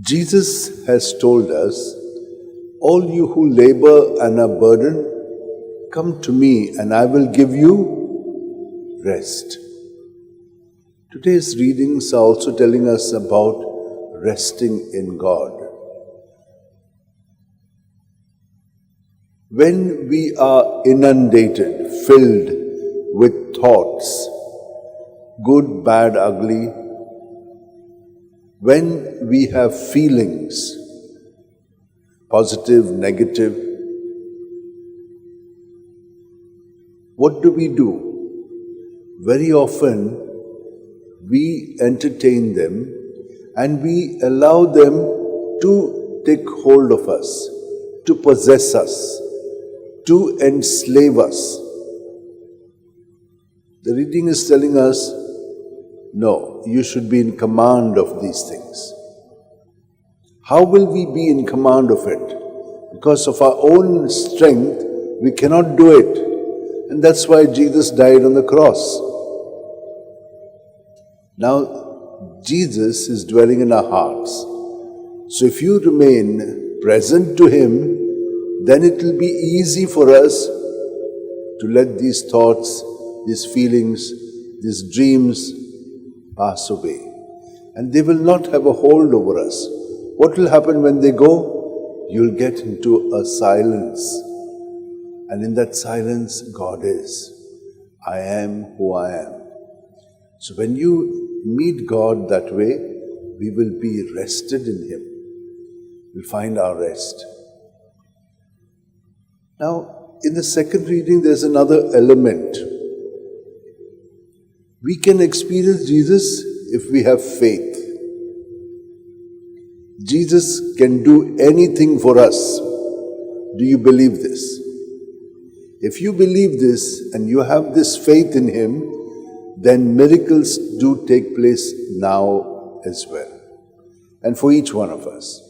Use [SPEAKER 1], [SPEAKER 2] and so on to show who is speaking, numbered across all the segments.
[SPEAKER 1] Jesus has told us, "All you who labor and are burdened, come to me and I will give you rest." Today's readings are also telling us about resting in God. When we are inundated, filled with thoughts, good, bad, ugly, when we have feelings, positive, negative, what do? Very often, we entertain them and we allow them to take hold of us, to possess us, to enslave us. The reading is telling us, no, you should be in command of these things. How will we be in command of it? Because of our own strength, we cannot do it. And that's why Jesus died on the cross. Now, Jesus is dwelling in our hearts. So if you remain present to Him, then it will be easy for us to let these thoughts, these feelings, these dreams pass away. And they will not have a hold over us. What will happen when they go? You'll get into a silence. And in that silence, God is. I am who I am. So when you meet God that way, we will be rested in Him. We'll find our rest. Now, in the second reading, there's another element. We can experience Jesus if we have faith. Jesus can do anything for us. Do you believe this? If you believe this and you have this faith in Him, then miracles do take place now as well, and for each one of us.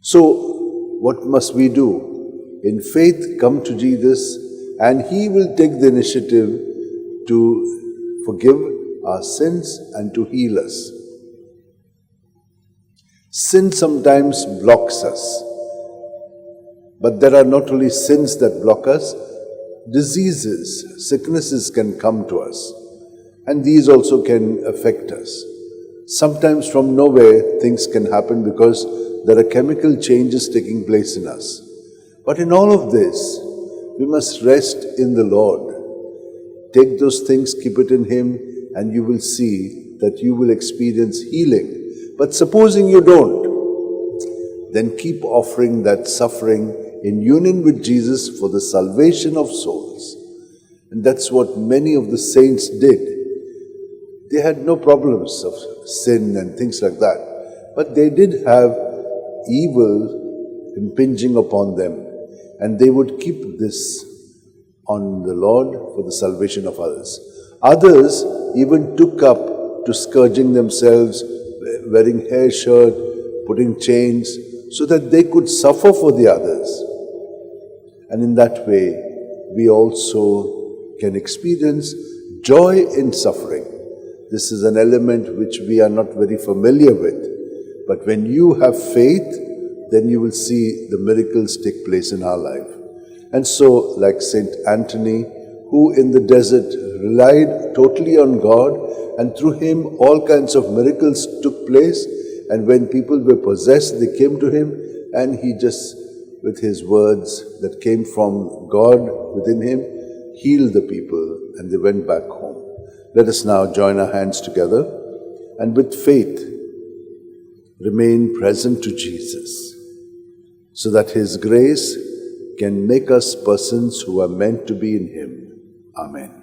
[SPEAKER 1] So, what must we do? In faith, come to Jesus, and He will take the initiative to forgive our sins and to heal us. Sin sometimes blocks us. But there are not only sins that block us, diseases, sicknesses can come to us. And these also can affect us. Sometimes from nowhere things can happen because there are chemical changes taking place in us. But in all of this, we must rest in the Lord. Take those things, keep it in Him, and you will see that you will experience healing. But supposing you don't, then keep offering that suffering in union with Jesus for the salvation of souls. And that's what many of the saints did. They had no problems of sin and things like that. But they did have evil impinging upon them. And they would keep this on the Lord for the salvation of others. Others even took up to scourging themselves, wearing hair shirt, putting chains, so that they could suffer for the others. And in that way, we also can experience joy in suffering. This is an element which we are not very familiar with. But when you have faith, then you will see the miracles take place in our life. And so, like Saint Anthony, who in the desert relied totally on God, and through him all kinds of miracles took place, and when people were possessed, they came to him, and he just, with his words that came from God within him, healed the people, and they went back home. Let us now join our hands together, and with faith, remain present to Jesus, so that His grace can make us persons who are meant to be in Him. Amen.